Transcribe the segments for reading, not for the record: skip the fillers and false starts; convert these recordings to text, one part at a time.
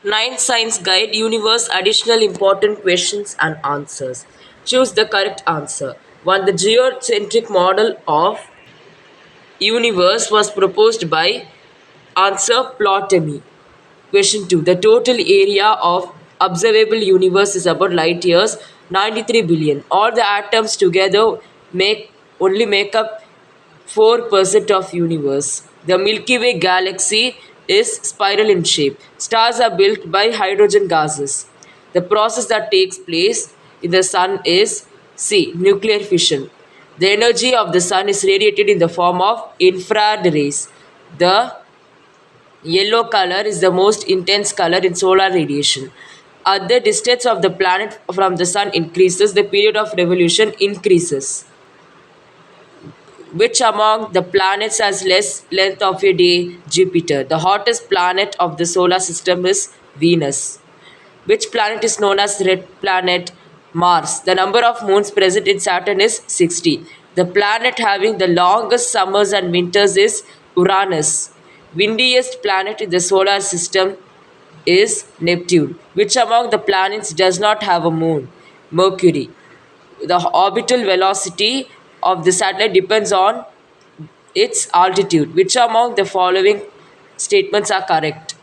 Ninth Science Guide Universe Additional Important Questions and Answers. Choose the correct answer. 1. The geocentric model of universe was proposed by answer Ptolemy. Question 2. The total area of observable universe is about light years 93 billion. All the atoms together make up 4% of universe. The Milky Way galaxy is spiral in shape. Stars are built by hydrogen gases. The process that takes place in the sun is C. Nuclear fission. The energy of the sun is radiated in the form of infrared rays. The yellow color is the most intense color in solar radiation. As the distance of the planet from the sun increases, the period of revolution increases. Which among the planets has less length of a day? Jupiter. The hottest planet of the solar system is Venus. Which planet is known as red planet? Mars. The number of moons present in Saturn is 60. The planet having the longest summers and winters is Uranus. Windiest planet in the solar system is Neptune. Which among the planets does not have a moon? Mercury. The orbital velocity of the satellite depends on its altitude. Which among the following statements are correct?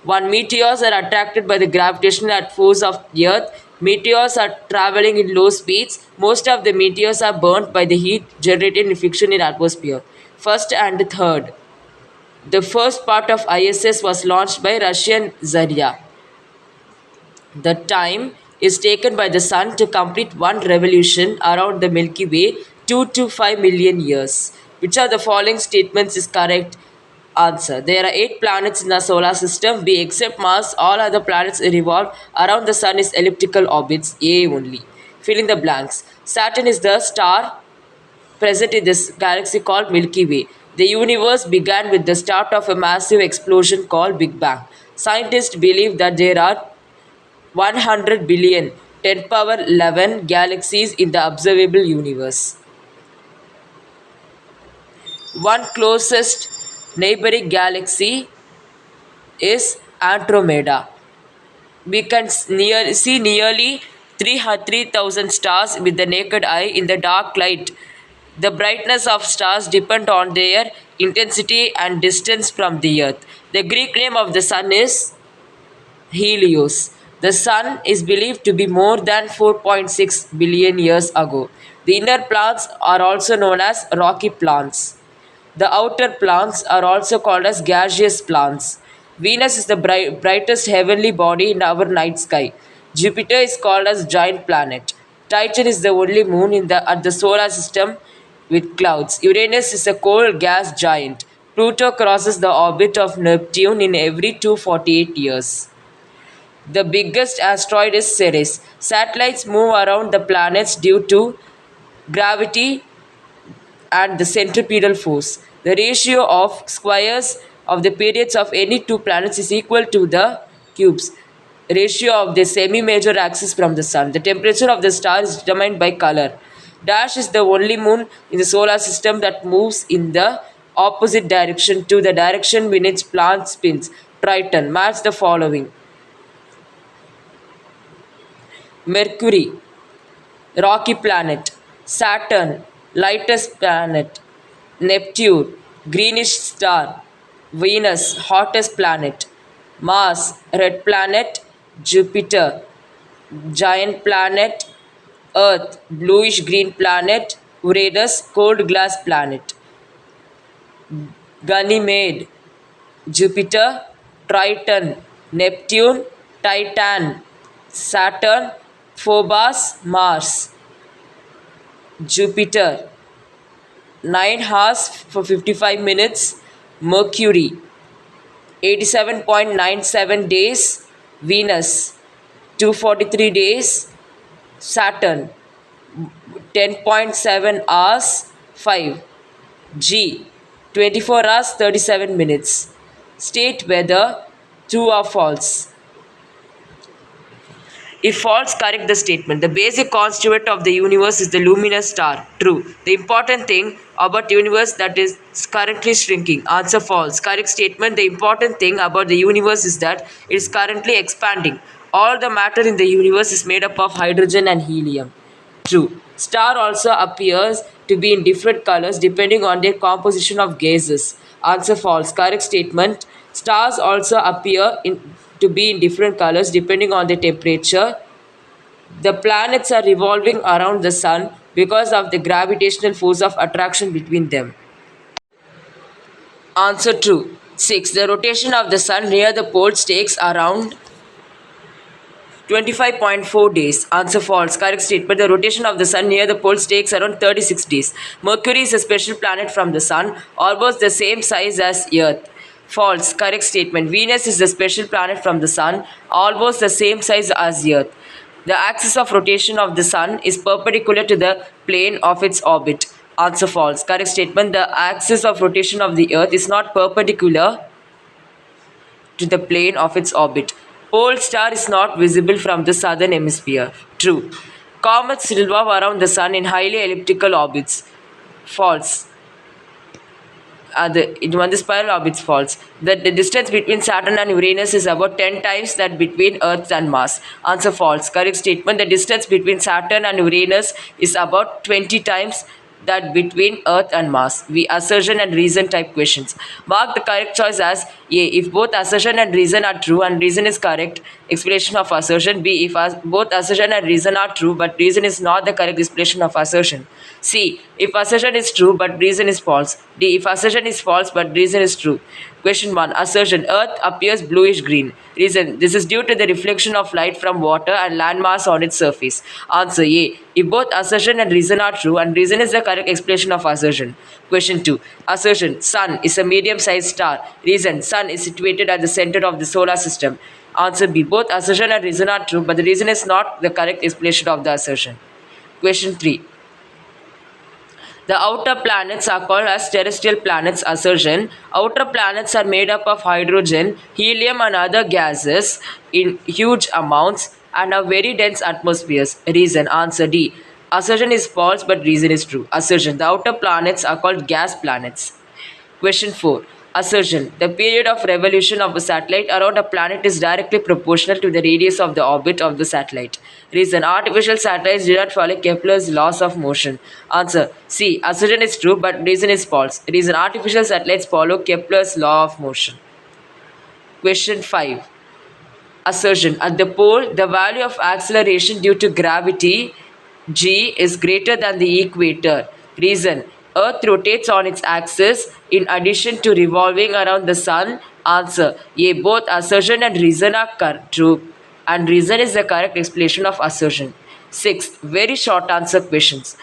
1. Meteors are attracted by the gravitational force of the Earth. Meteors are traveling in low speeds. Most of the meteors are burnt by the heat generated in friction in atmosphere. First and third. The first part of ISS was launched by Russian Zarya. The time is taken by the Sun to complete one revolution around the Milky Way 2 to 5 million years. Which of the following statements is correct? Answer. There are 8 planets in the solar system. B. Except Mars, all other planets revolve around the Sun is elliptical orbits. A only. Fill in the blanks. Saturn is the star present in this galaxy called Milky Way. The universe began with the start of a massive explosion called Big Bang. Scientists believe that there are 100 billion 10 power 11 galaxies in the observable universe. One closest neighboring galaxy is Andromeda. We can see nearly 3,000 stars with the naked eye in the dark light. The brightness of stars depend on their intensity and distance from the earth. The Greek name of the sun is Helios. The Sun is believed to be more than 4.6 billion years ago. The inner planets are also known as rocky planets. The outer planets are also called as gaseous planets. Venus is the brightest heavenly body in our night sky. Jupiter is called as giant planet. Titan is the only moon at the solar system with clouds. Uranus is a cold gas giant. Pluto crosses the orbit of Neptune in every 248 years. The biggest asteroid is Ceres. Satellites move around the planets due to gravity and the centripetal force. The ratio of squares of the periods of any two planets is equal to the cubes ratio of the semi-major axis from the sun. The temperature of the star is determined by color. Dash is the only moon in the solar system that moves in the opposite direction to the direction in which planet spins. Triton. Match the following. Mercury, rocky planet. Saturn, lightest planet. Neptune, greenish star. Venus, hottest planet. Mars, red planet. Jupiter, giant planet. Earth, bluish green planet. Uranus, cold glass planet. Ganymede, Jupiter, Triton, Neptune, Titan, Saturn, Phobos, Mars, Jupiter, 9 hours for 55 minutes, Mercury, 87.97 days, Venus, 243 days, Saturn, 10.7 hours, 5, G, 24 hours 37 minutes. State whether true or false. If false, correct the statement. The basic constituent of the universe is the luminous star. True. The important thing about universe that is currently shrinking. Answer false. Correct statement. The important thing about the universe is that it is currently expanding. All the matter in the universe is made up of hydrogen and helium. True. Star also appears to be in different colors depending on their composition of gases. Answer false. Correct statement. Stars also to be in different colors depending on the temperature. The planets are revolving around the sun because of the gravitational force of attraction between them. Answer true. 6. The rotation of the sun near the poles takes around 25.4 days. Answer false. Correct statement. The rotation of the sun near the poles takes around 36 days. Mercury is a special planet from the sun, almost the same size as Earth. False. Correct statement. Venus is a special planet from the sun, almost the same size as Earth. The axis of rotation of the sun is perpendicular to the plane of its orbit. Answer false. Correct statement. The axis of rotation of the earth is not perpendicular to the plane of its orbit. Pole star is not visible from the southern hemisphere. True. Comets revolve around the sun in highly elliptical orbits. False. The spiral orbits false. The distance between Saturn and Uranus is about 10 times that between Earth and Mars. Answer false. Correct statement. The distance between Saturn and Uranus is about 20 times that between Earth and Mars. We assertion and reason type questions. Mark the correct choice as A. If both assertion and reason are true and reason is correct explanation of assertion. B. If both assertion and reason are true but reason is not the correct explanation of assertion. C. If assertion is true but reason is false. D. If assertion is false but reason is true. Question 1. Assertion. Earth appears bluish green. Reason. This is due to the reflection of light from water and landmass on its surface. Answer A. If both assertion and reason are true and reason is the correct explanation of assertion. Question 2. Assertion. Sun is a medium-sized star. Reason. Sun is situated at the center of the solar system. Answer B. Both assertion and reason are true but the reason is not the correct explanation of the assertion. Question 3. The outer planets are called as terrestrial planets. Assertion. Outer planets are made up of hydrogen, helium and other gases in huge amounts and have very dense atmospheres. Reason. Answer D. Assertion is false but reason is true. Assertion. The outer planets are called gas planets. Question 4. Assertion. The period of revolution of a satellite around a planet is directly proportional to the radius of the orbit of the satellite. Reason. Artificial satellites do not follow Kepler's laws of motion. Answer. C. Assertion is true but reason is false. Reason. Artificial satellites follow Kepler's law of motion. Question 5. Assertion. At the pole, the value of acceleration due to gravity g is greater than the equator. Reason. Earth rotates on its axis in addition to revolving around the sun. Answer. A. Both assertion and reason are true and reason is the correct explanation of assertion. 6. Very short answer questions.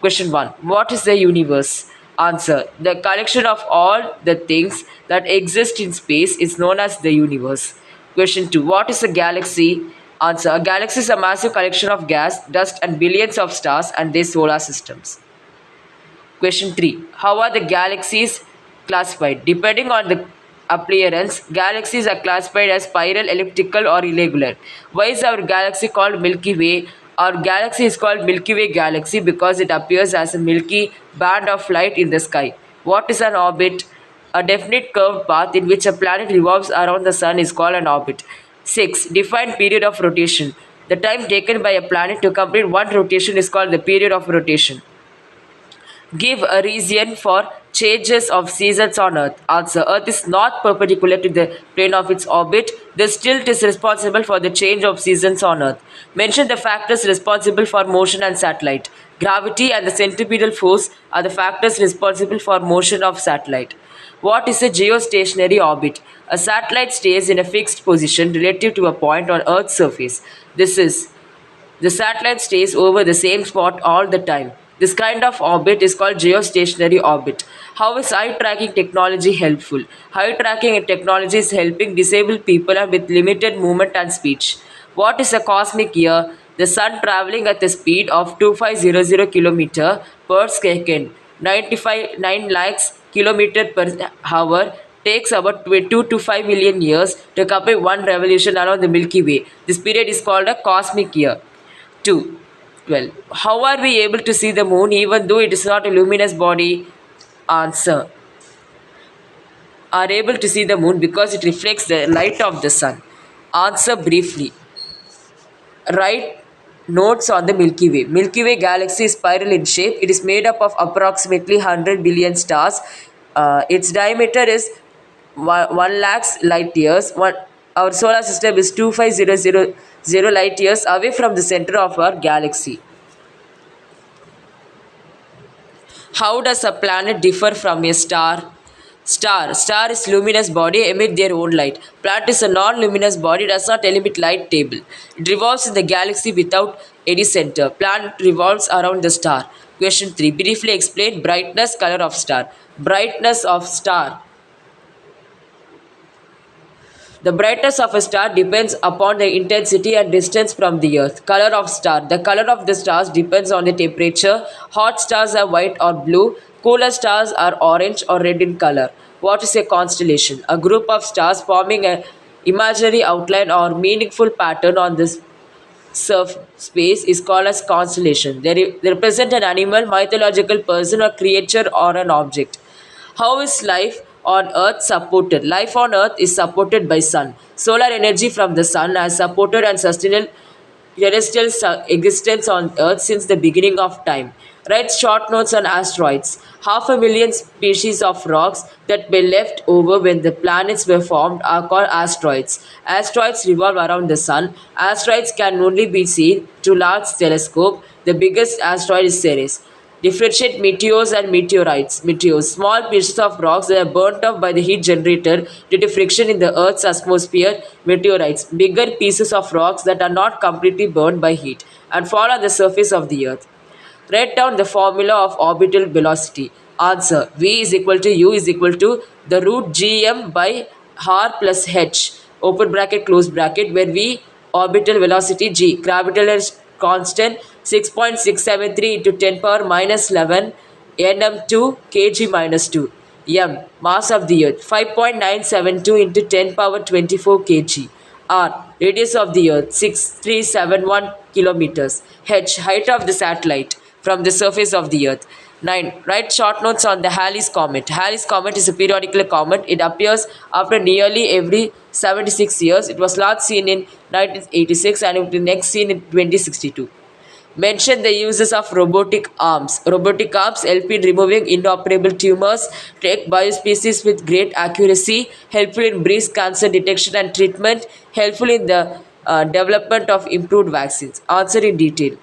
Question 1. What is the universe? Answer. The collection of all the things that exist in space is known as the universe. Question 2. What is a galaxy? Answer. A galaxy is a massive collection of gas, dust and billions of stars and their solar systems. Question 3. How are the galaxies classified? Depending on the appearance, galaxies are classified as spiral, elliptical or irregular. Why is our galaxy called Milky Way? Our galaxy is called Milky Way galaxy because it appears as a milky band of light in the sky. What is an orbit? A definite curved path in which a planet revolves around the sun is called an orbit. 6. Define period of rotation. The time taken by a planet to complete one rotation is called the period of rotation. Give a reason for changes of seasons on Earth. Answer. Earth is not perpendicular to the plane of its orbit. The tilt is responsible for the change of seasons on Earth. Mention the factors responsible for motion and satellite. Gravity and the centripetal force are the factors responsible for motion of satellite. What is a geostationary orbit? A satellite stays in a fixed position relative to a point on Earth's surface. The satellite stays over the same spot all the time. This kind of orbit is called geostationary orbit. How is eye tracking technology helpful? Eye tracking technology is helping disabled people with limited movement and speech. What is a cosmic year? The sun traveling at the speed of 2500 km per second, 9 lakhs km per hour, takes about 2 to 5 million years to complete one revolution around the Milky Way. This period is called a cosmic year. 2. Well, how are we able to see the moon even though it is not a luminous body? Answer: are able to see the moon because it reflects the light of the sun. Answer briefly. Write notes on the Milky Way. Milky Way galaxy is spiral in shape. It is made up of approximately 100 billion stars. Its diameter is 1 lakhs light years. Our solar system is 25000 light years away from the center of our galaxy. How does a planet differ from a star? Star is luminous body emit their own light. Planet is a non-luminous body, does not emit light table. It revolves in the galaxy without any center. Planet revolves around the star. Question 3. Briefly explain brightness, color of star. Brightness of star. The brightness of a star depends upon the intensity and distance from the earth. Color of star. The color of the stars depends on the temperature. Hot stars are white or blue. Cooler stars are orange or red in color. What is a constellation? A group of stars forming an imaginary outline or meaningful pattern on this space is called as constellation. They represent an animal, mythological person, or creature, or an object. How is life on Earth supported? Life on Earth is supported by sun. Solar energy from the sun has supported and sustained terrestrial existence on Earth since the beginning of time. Write short notes on asteroids. 500,000 species of rocks that were left over when the planets were formed are called asteroids. Asteroids revolve around the sun. Asteroids can only be seen through large telescope. The biggest asteroid is Ceres. Differentiate meteors and meteorites. Meteors, small pieces of rocks that are burnt off by the heat generated due to friction in the Earth's atmosphere. Meteorites, bigger pieces of rocks that are not completely burned by heat and fall on the surface of the Earth. Write down the formula of orbital velocity. Answer: V is equal to U is equal to the root gm by r plus h, open bracket close bracket, where V orbital velocity, G gravitational constant 6.673 into 10 power minus 11 nm2 kg minus 2, m mass of the earth 5.972 into 10 power 24 kg, R. Radius of the Earth 6371 kilometers. H. Height of the satellite from the surface of the Earth. 9. Write short notes on the Halley's Comet. Halley's Comet is a periodical comet. It appears after nearly every 76 years. It was last seen in 1986 and it was next seen in 2062. Mention the uses of robotic arms. Robotic arms help in removing inoperable tumors, take biospecies with great accuracy, helpful in breast cancer detection and treatment, helpful in the development of improved vaccines. Answer in detail.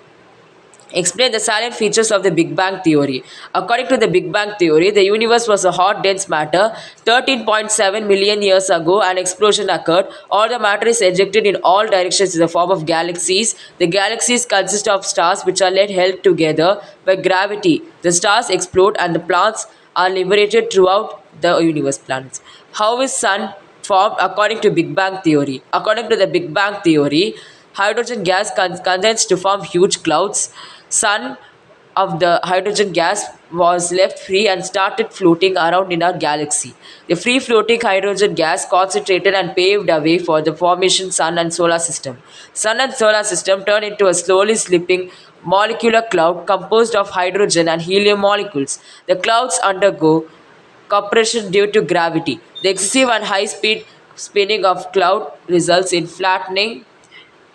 Explain the salient features of the Big Bang Theory. According to the Big Bang Theory, the universe was a hot, dense matter. 13.7 million years ago, an explosion occurred. All the matter is ejected in all directions in the form of galaxies. The galaxies consist of stars which are held together by gravity. The stars explode and the planets are liberated throughout the universe. Planets. How is sun formed according to Big Bang Theory? According to the Big Bang Theory, hydrogen gas condenses to form huge clouds. Sun of the hydrogen gas was left free and started floating around in our galaxy. The free floating hydrogen gas concentrated and paved a way for the formation sun and solar system. Sun and solar system turned into a slowly slipping molecular cloud composed of hydrogen and helium molecules. The clouds undergo compression due to gravity. The excessive and high speed spinning of cloud results in flattening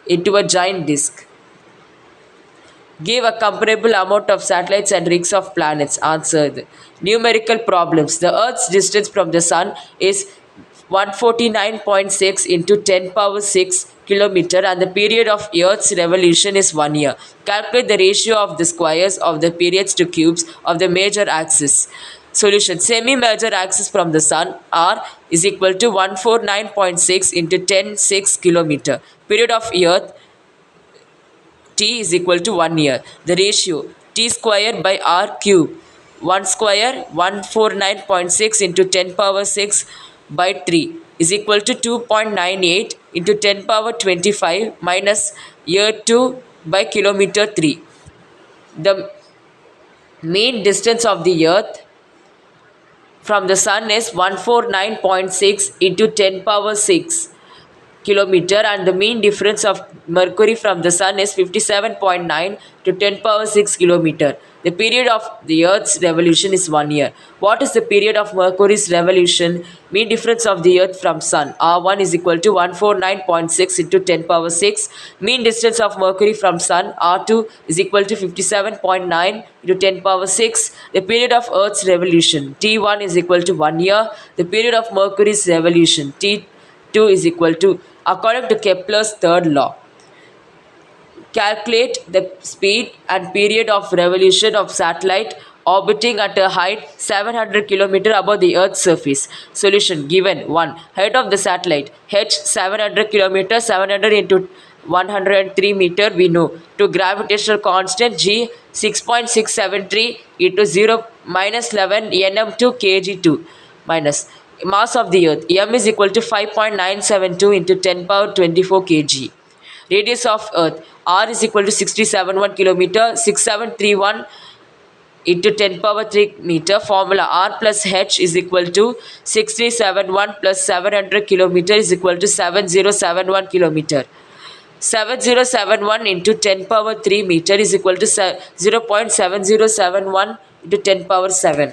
into a giant disk. Give a comparable amount of satellites and rings of planets. Answered. Numerical problems. The Earth's distance from the Sun is 149.6 into 10 power 6 kilometer and the period of Earth's revolution is 1 year. Calculate the ratio of the squares of the periods to cubes of the major axis. Solution. Semi-major axis from the Sun, R, is equal to 149.6 into 10 6 kilometer. Period of Earth, T, is equal to 1 year. The ratio T square by R cube, 1 square 149.6 into 10 power 6 by 3 is equal to 2.98 into 10 power 25 minus year 2 by kilometer 3. The mean distance of the earth from the sun is 149.6 into 10 power 6 kilometer, and the mean difference of mercury from the sun is 57.9 to 10 power 6 kilometer. The period of the earth's revolution is 1 year. What is the period of mercury's revolution? Mean difference of the earth from sun, r1 is equal to 149.6 into 10 power 6. Mean distance of mercury from sun, r2 is equal to 57.9 into 10 power 6. The period of earth's revolution, t1 is equal to 1 year. The period of mercury's revolution, t2 is equal to, according to Kepler's third law, calculate the speed and period of revolution of satellite orbiting at a height 700 km above the Earth's surface. Solution given 1. Height of the satellite h 700 km, 700 into 103 meter we know. To gravitational constant g 6.673 into 0 minus 11 nm2 kg2 minus mass of the earth m is equal to 5.972 into 10 power 24 kg. Radius of earth r is equal to 671 kilometer, 6731 into 10 power 3 meter. Formula r plus h is equal to 6371 plus 700 kilometer is equal to 7071 kilometer. 7071 into 10 power 3 meter is equal to 0.7071 into 10 power 7.